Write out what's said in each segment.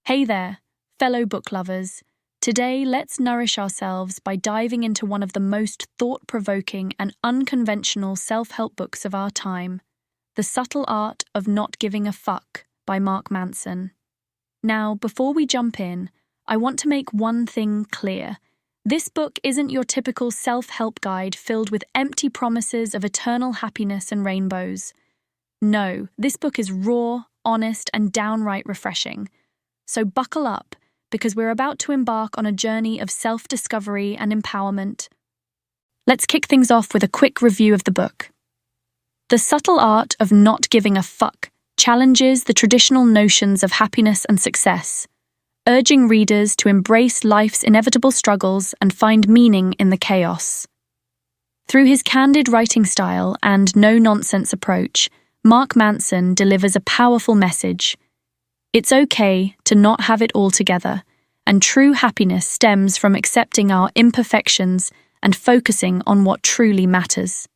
Hey there, fellow book lovers. Today, let's nourish ourselves by diving into one of the most thought-provoking and unconventional self-help books of our time, The Subtle Art of Not Giving a Fuck by Mark Manson. Now, before we jump in, I want to make one thing clear. This book isn't your typical self-help guide filled with empty promises of eternal happiness and rainbows. No, this book is raw, honest, and downright refreshing. So buckle up, because we're about to embark on a journey of self-discovery and empowerment. Let's kick things off with a quick review of the book. The Subtle Art of Not Giving a Fuck challenges the traditional notions of happiness and success, urging readers to embrace life's inevitable struggles and find meaning in the chaos. Through his candid writing style and no-nonsense approach, Mark Manson delivers a powerful message. It's okay to not have it all together, and true happiness stems from accepting our imperfections and focusing on what truly matters.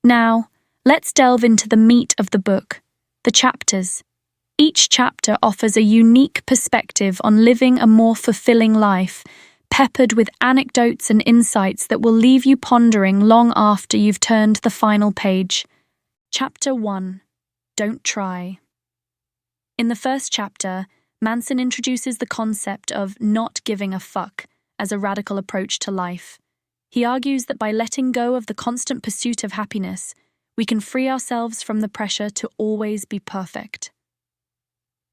Now, let's delve into the meat of the book, the chapters. Each chapter offers a unique perspective on living a more fulfilling life, peppered with anecdotes and insights that will leave you pondering long after you've turned the final page. Chapter 1. Don't Try. In the first chapter, Manson introduces the concept of not giving a fuck as a radical approach to life. He argues that by letting go of the constant pursuit of happiness, we can free ourselves from the pressure to always be perfect.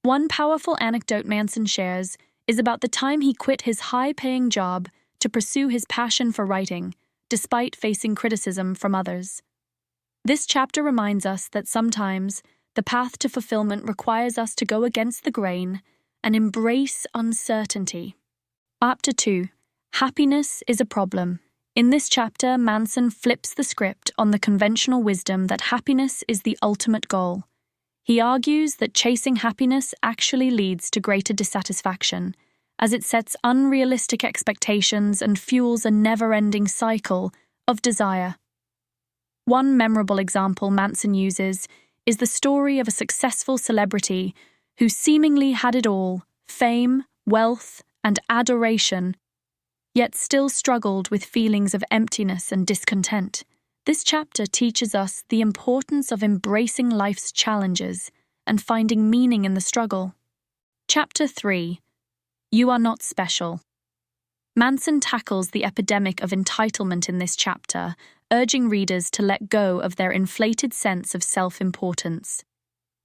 One powerful anecdote Manson shares is about the time he quit his high-paying job to pursue his passion for writing, despite facing criticism from others. This chapter reminds us that sometimes the path to fulfillment requires us to go against the grain and embrace uncertainty. Chapter 2. Happiness is a problem. In this chapter, Manson flips the script on the conventional wisdom that happiness is the ultimate goal. He argues that chasing happiness actually leads to greater dissatisfaction, as it sets unrealistic expectations and fuels a never-ending cycle of desire. One memorable example Manson uses is the story of a successful celebrity who seemingly had it all, fame, wealth, and adoration, yet still struggled with feelings of emptiness and discontent. This chapter teaches us the importance of embracing life's challenges and finding meaning in the struggle. Chapter 3. You Are Not Special. Manson tackles the epidemic of entitlement in this chapter, urging readers to let go of their inflated sense of self-importance.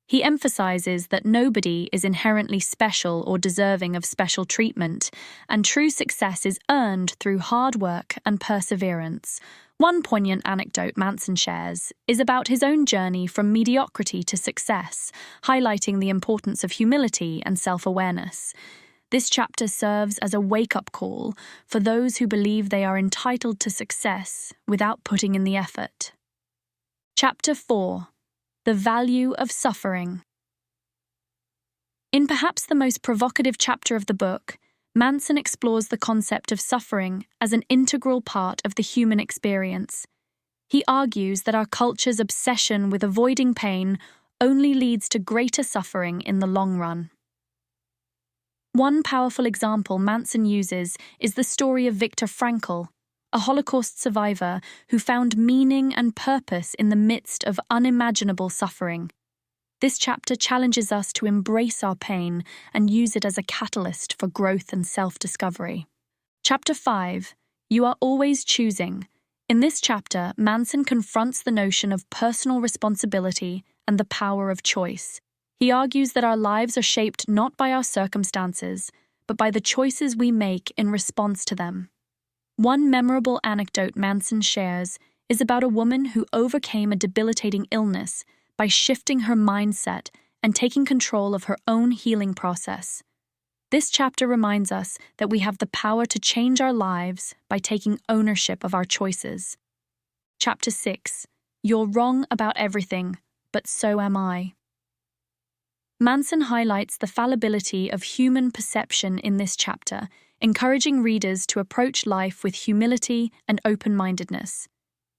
He emphasizes that nobody is inherently special or deserving of special treatment, and true success is earned through hard work and perseverance. One poignant anecdote Manson shares is about his own journey from mediocrity to success, highlighting the importance of humility and self-awareness. This chapter serves as a wake-up call for those who believe they are entitled to success without putting in the effort. Chapter 4. The Value of Suffering. In perhaps the most provocative chapter of the book, Manson explores the concept of suffering as an integral part of the human experience. He argues that our culture's obsession with avoiding pain only leads to greater suffering in the long run. One powerful example Manson uses is the story of Viktor Frankl, a Holocaust survivor who found meaning and purpose in the midst of unimaginable suffering. This chapter challenges us to embrace our pain and use it as a catalyst for growth and self-discovery. Chapter 5. You Are Always Choosing. In this chapter, Manson confronts the notion of personal responsibility and the power of choice. He argues that our lives are shaped not by our circumstances, but by the choices we make in response to them. One memorable anecdote Manson shares is about a woman who overcame a debilitating illness by shifting her mindset and taking control of her own healing process. This chapter reminds us that we have the power to change our lives by taking ownership of our choices. Chapter 6. You're wrong about everything, but so am I. Manson highlights the fallibility of human perception in this chapter, encouraging readers to approach life with humility and open-mindedness.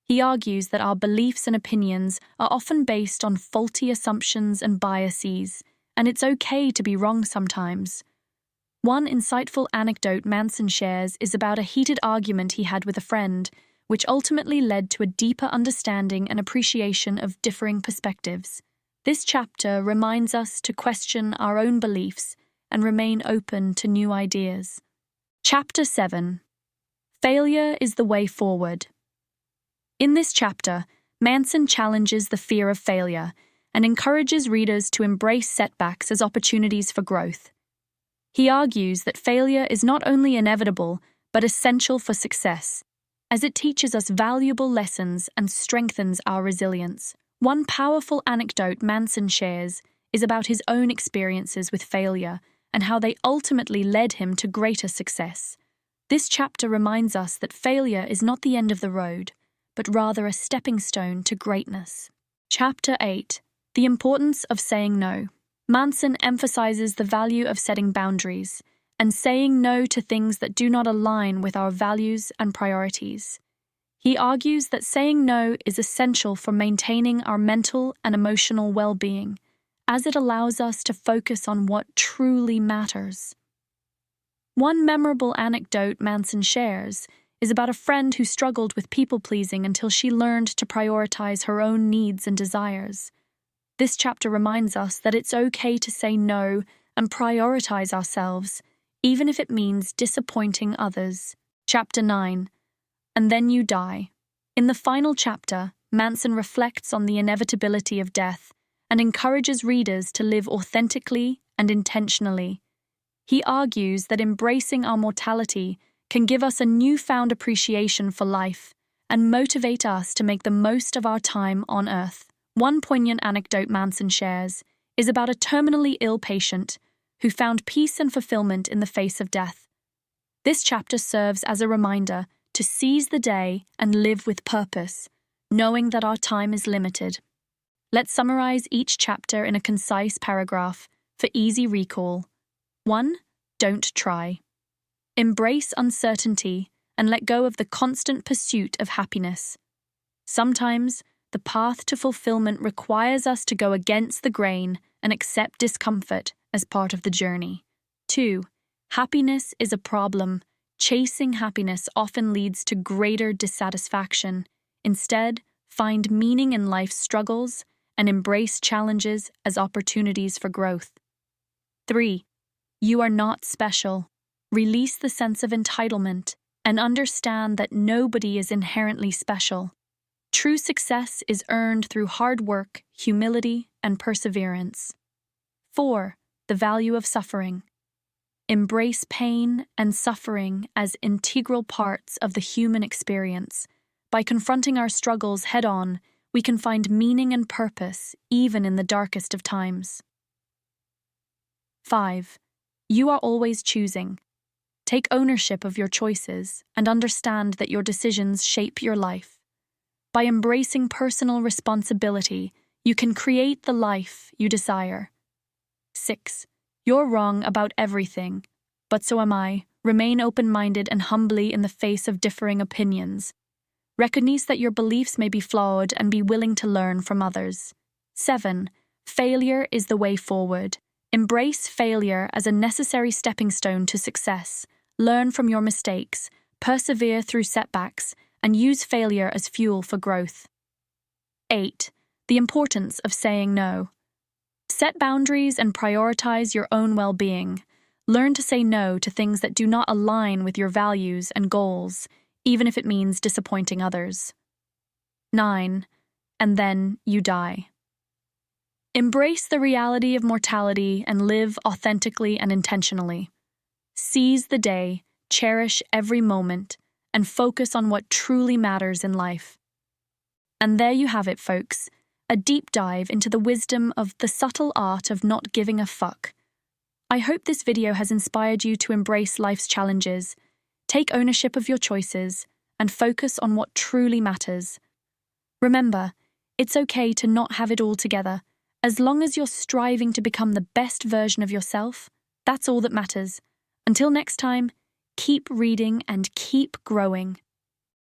He argues that our beliefs and opinions are often based on faulty assumptions and biases, and it's okay to be wrong sometimes. One insightful anecdote Manson shares is about a heated argument he had with a friend, which ultimately led to a deeper understanding and appreciation of differing perspectives. This chapter reminds us to question our own beliefs and remain open to new ideas. Chapter 7. Failure is the way forward. In this chapter, Manson challenges the fear of failure and encourages readers to embrace setbacks as opportunities for growth. He argues that failure is not only inevitable, but essential for success, as it teaches us valuable lessons and strengthens our resilience. One powerful anecdote Manson shares is about his own experiences with failure and how they ultimately led him to greater success. This chapter reminds us that failure is not the end of the road, but rather a stepping stone to greatness. Chapter 8. The importance of saying no. Manson emphasizes the value of setting boundaries and saying no to things that do not align with our values and priorities. He argues that saying no is essential for maintaining our mental and emotional well-being, as it allows us to focus on what truly matters. One memorable anecdote Manson shares is about a friend who struggled with people-pleasing until she learned to prioritize her own needs and desires. This chapter reminds us that it's okay to say no and prioritize ourselves, even if it means disappointing others. Chapter 9. And then you die. In the final chapter, Manson reflects on the inevitability of death and encourages readers to live authentically and intentionally. He argues that embracing our mortality can give us a newfound appreciation for life and motivate us to make the most of our time on Earth. One poignant anecdote Manson shares is about a terminally ill patient who found peace and fulfillment in the face of death. This chapter serves as a reminder to seize the day and live with purpose, knowing that our time is limited. Let's summarize each chapter in a concise paragraph for easy recall. 1. Don't try. Embrace uncertainty and let go of the constant pursuit of happiness. Sometimes, the path to fulfillment requires us to go against the grain and accept discomfort as part of the journey. 2. Happiness is a problem. Chasing happiness often leads to greater dissatisfaction. Instead, find meaning in life's struggles and embrace challenges as opportunities for growth. 3. You are not special. Release the sense of entitlement and understand that nobody is inherently special. True success is earned through hard work, humility, and perseverance. 4. The value of suffering. Embrace pain and suffering as integral parts of the human experience. By confronting our struggles head-on, we can find meaning and purpose even in the darkest of times. 5. You are always choosing. Take ownership of your choices and understand that your decisions shape your life. By embracing personal responsibility, you can create the life you desire. 6. You're wrong about everything, but so am I. Remain open-minded and humbly in the face of differing opinions. Recognize that your beliefs may be flawed and be willing to learn from others. 7. Failure is the way forward. Embrace failure as a necessary stepping stone to success. Learn from your mistakes, persevere through setbacks, and use failure as fuel for growth. 8. The importance of saying no. Set boundaries and prioritize your own well-being. Learn to say no to things that do not align with your values and goals, even if it means disappointing others. 9. And then you die. Embrace the reality of mortality and live authentically and intentionally. Seize the day, cherish every moment, and focus on what truly matters in life. And there you have it, folks, a deep dive into the wisdom of the subtle art of not giving a fuck. I hope this video has inspired you to embrace life's challenges, take ownership of your choices, and focus on what truly matters. Remember, it's okay to not have it all together. As long as you're striving to become the best version of yourself, that's all that matters. Until next time, keep reading and keep growing.